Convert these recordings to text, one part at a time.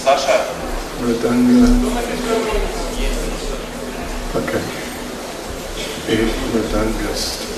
Саша. Mridanga. Okay. 8 mridangas.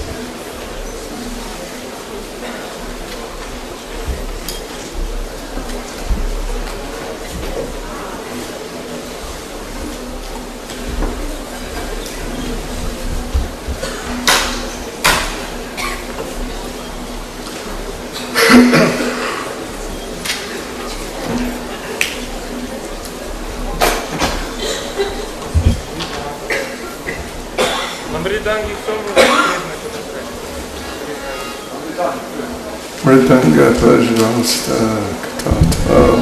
Mridanga, pожалуйста, кто-то.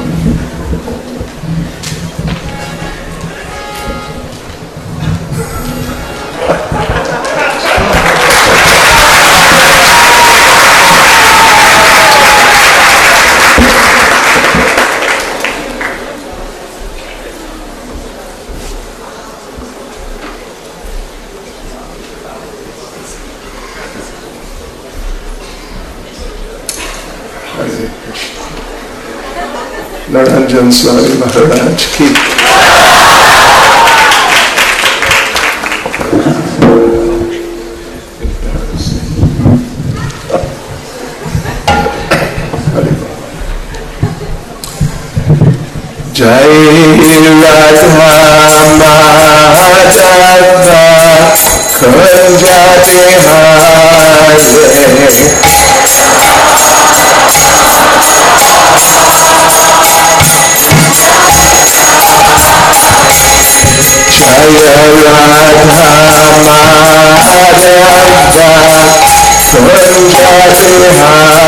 Naranjan Swami Maharaj ki. Jai Radha Madhava Kunjati Hare Jaya Radha Madhava Kunjati Hare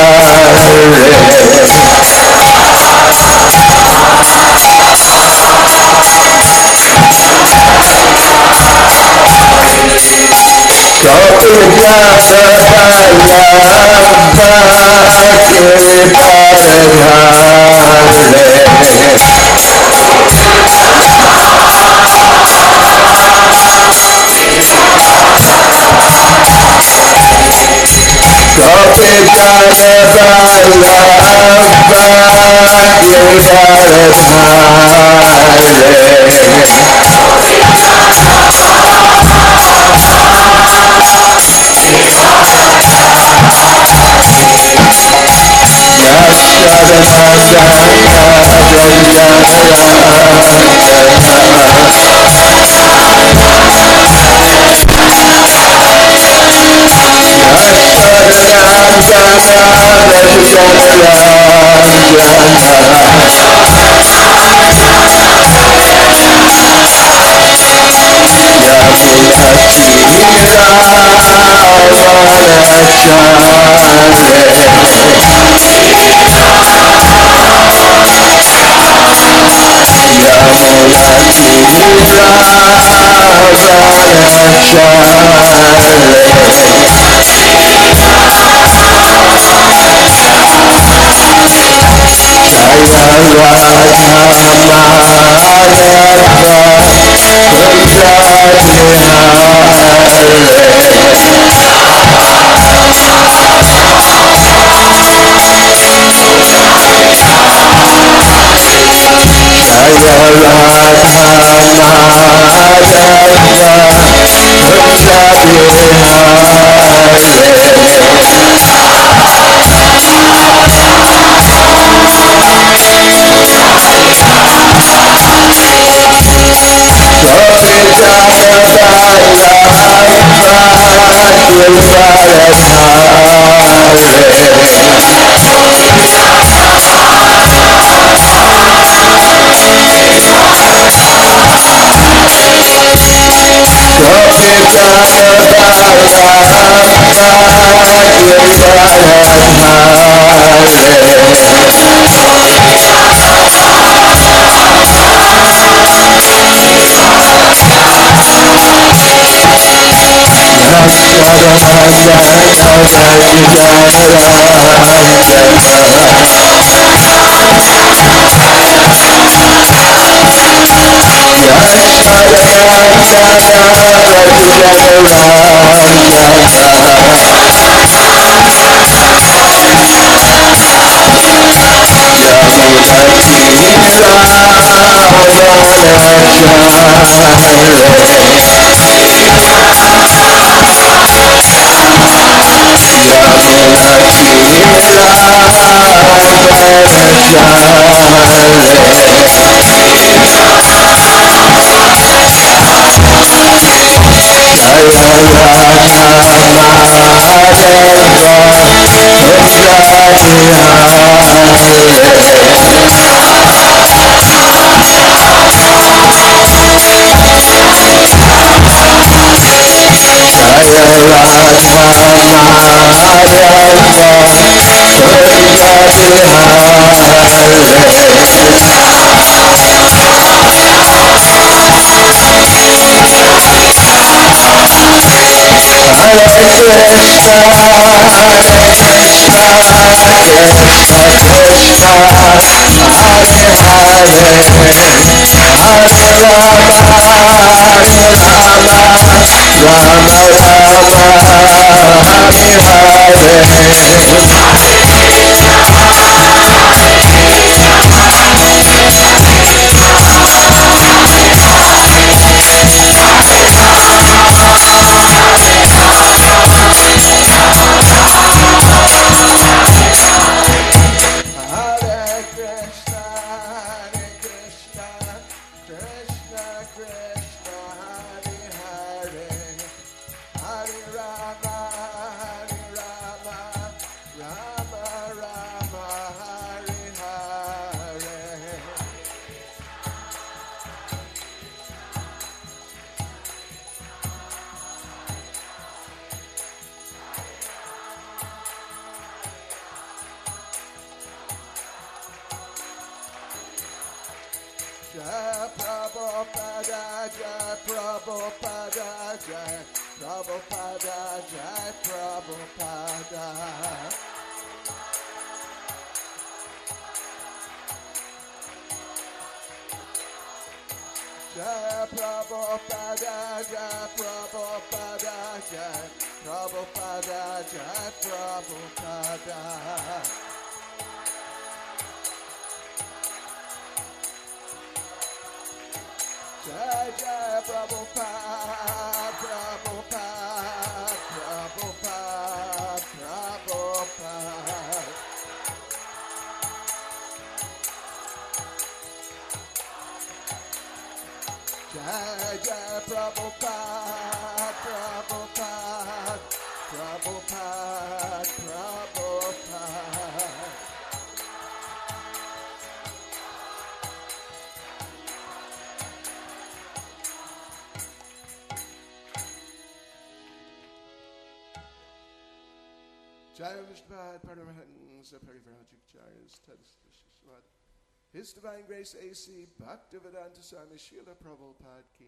His Divine Grace A.C. Bhaktivedanta Swami Srila Prabhupada Ki.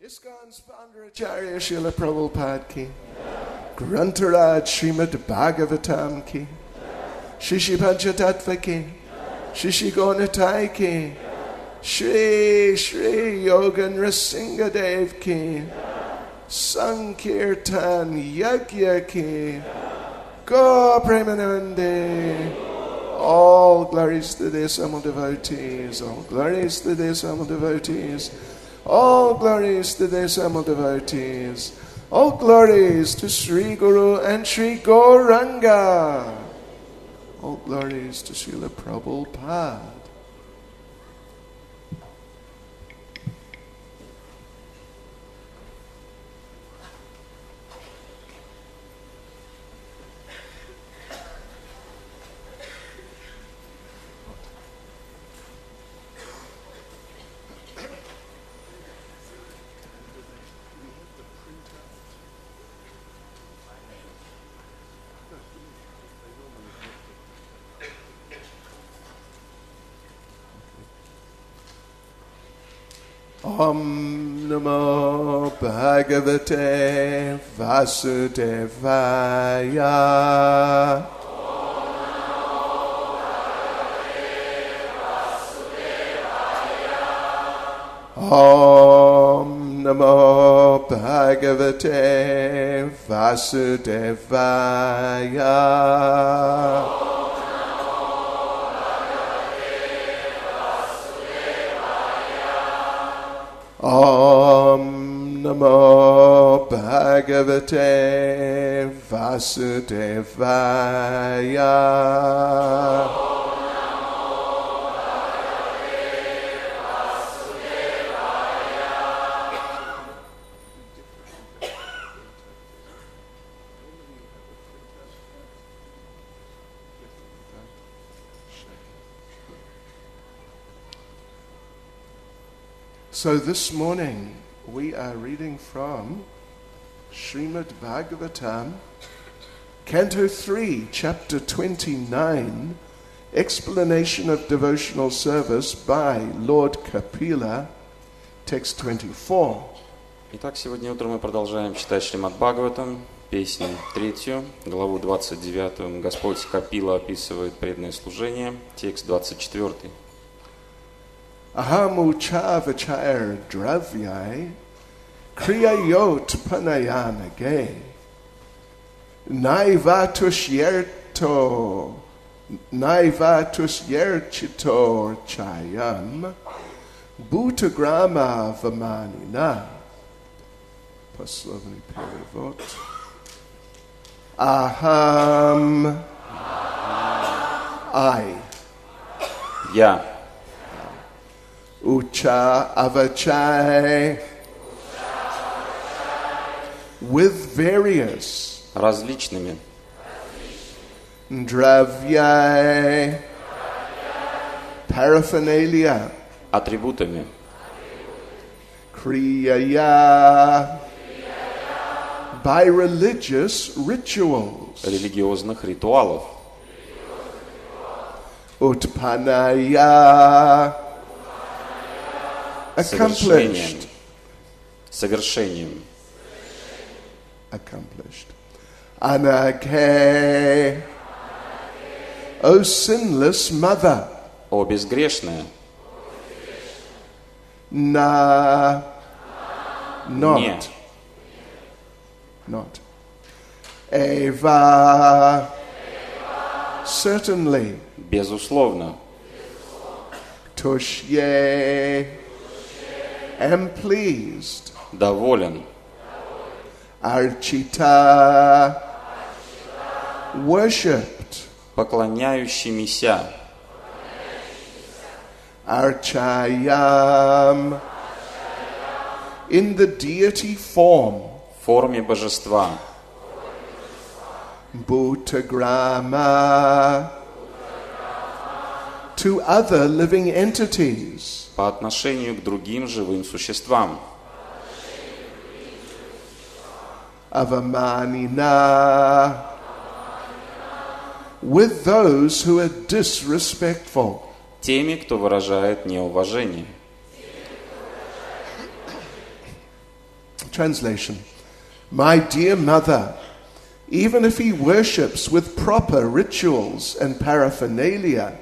ISKCON's founder Acharya Srila Prabhupada Ki. Grantharaj Shrimad Bhagavatam Ki. Shishi Panchatattva Ki. Shishi Gonatai Ki. Shri Shri Yogan Rasingadev Ki. Sankirtan Yagya Ki. Go Premanande. All glories to the Assemble devotees. All glories to the Assemble devotees. All glories to the Assemble devotees. All glories to Sri Guru and Sri Gauranga. All glories to Srila Prabhupada. Om Namo Bhagavate Vasudevaya. Om Namo Bhagavate Vasudevaya. Om Namo Bhagavate Vasudevaya. So this morning we are reading from Shrimad Bhagavatam, Canto 3, Chapter 29, Explanation of Devotional Service by Lord Kapila, Text 24. Итак, сегодня утром мы продолжаем читать Шримад Бхагаватам, песню 3, главу 29. Господь Капила описывает преданное служение, текст 24. Aham uchavachayar dravyai kriyayot panayanage naivatusyerchito chayam bhutagrama vamanina. Poslovny перевод. Aham, I. Я. Ucha avachai, with various, различными, dravyai, paraphernalia, атрибутами, kriyaya, by religious rituals, религиозных ритуалов, utpanaya, accomplished, совершением, accomplished, anake, O sinless mother, о безгрешная, na, не, not, eva, certainly, безусловно, tushye, am pleased, доволен, archita, worshipped, поклоняющимися, archayam, in the deity form, в форме божества, bhutagrama, to other living entities, по отношению к другим живым существам, avamanina, with those who are disrespectful. теми, кто выражает неуважение. Translation. My dear mother, even if he worships with proper rituals and paraphernalia,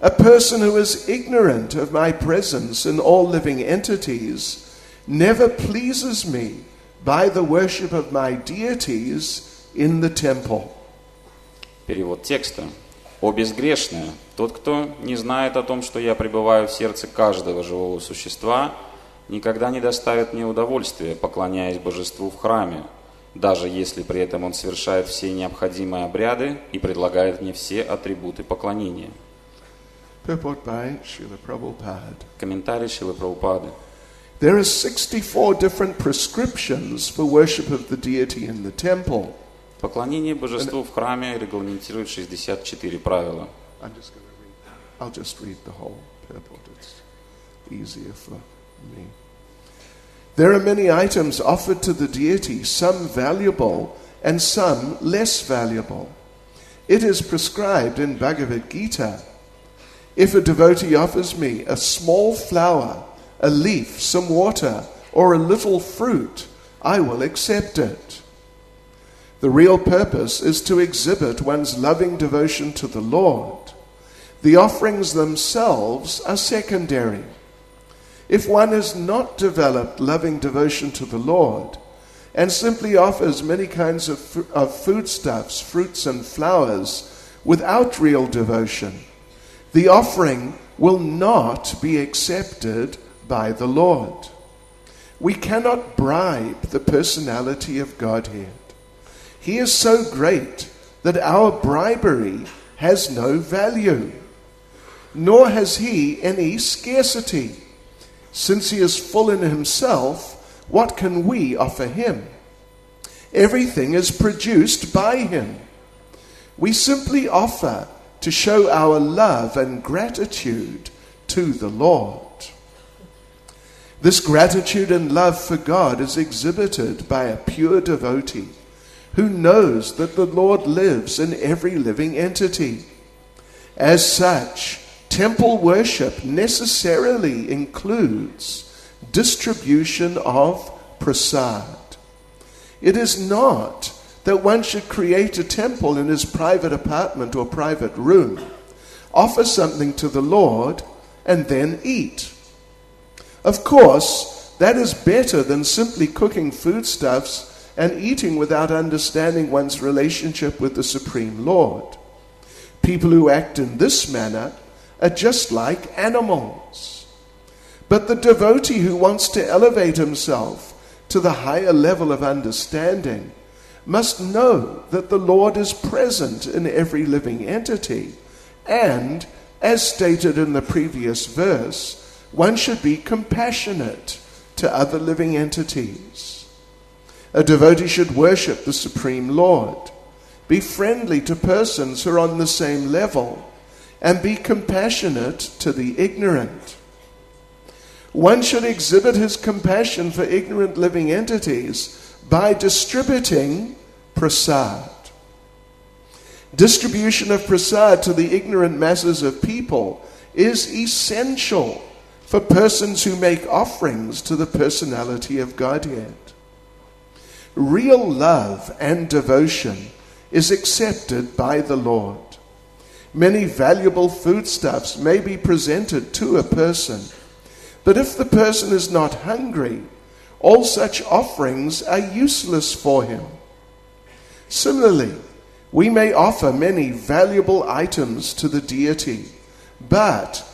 a person who is ignorant of my presence in all living entities never pleases me by the worship of my deities in the temple. Перевод текста. «О безгрешная, тот, кто не знает о том, что я пребываю в сердце каждого живого существа, никогда не доставит мне удовольствия, поклоняясь божеству в храме, даже если при этом он совершает все необходимые обряды и предлагает мне все атрибуты поклонения». Purport by Srila Prabhupada. Комментарий Шрилы Прабхупады. There are 64 different prescriptions for worship of the deity in the temple. Поклонение божеству в храме регламентирует 64 правила. I'll just read the whole purport. It's easier for me. There are many items offered to the deity, some valuable and some less valuable. It is prescribed in Bhagavad Gita. If a devotee offers me a small flower, a leaf, some water, or a little fruit, I will accept it. The real purpose is to exhibit one's loving devotion to the Lord. The offerings themselves are secondary. If one has not developed loving devotion to the Lord and simply offers many kinds of foodstuffs, fruits and flowers without real devotion, the offering will not be accepted by the Lord. We cannot bribe the personality of Godhead. He is so great that our bribery has no value, nor has he any scarcity. Since he is full in himself, what can we offer him? Everything is produced by him. We simply offer to show our love and gratitude to the Lord. This gratitude and love for God is exhibited by a pure devotee who knows that the Lord lives in every living entity. As such, temple worship necessarily includes distribution of prasad. It is not that one should create a temple in his private apartment or private room, offer something to the Lord, and then eat. Of course, that is better than simply cooking foodstuffs and eating without understanding one's relationship with the Supreme Lord. People who act in this manner are just like animals. But the devotee who wants to elevate himself to the higher level of understanding must know that the Lord is present in every living entity, and, as stated in the previous verse, one should be compassionate to other living entities. A devotee should worship the Supreme Lord, be friendly to persons who are on the same level, and be compassionate to the ignorant. One should exhibit his compassion for ignorant living entities by distributing prasad. Distribution of prasad to the ignorant masses of people is essential for persons who make offerings to the personality of Godhead. Real love and devotion is accepted by the Lord. Many valuable foodstuffs may be presented to a person, but if the person is not hungry, all such offerings are useless for him. Similarly, we may offer many valuable items to the deity, but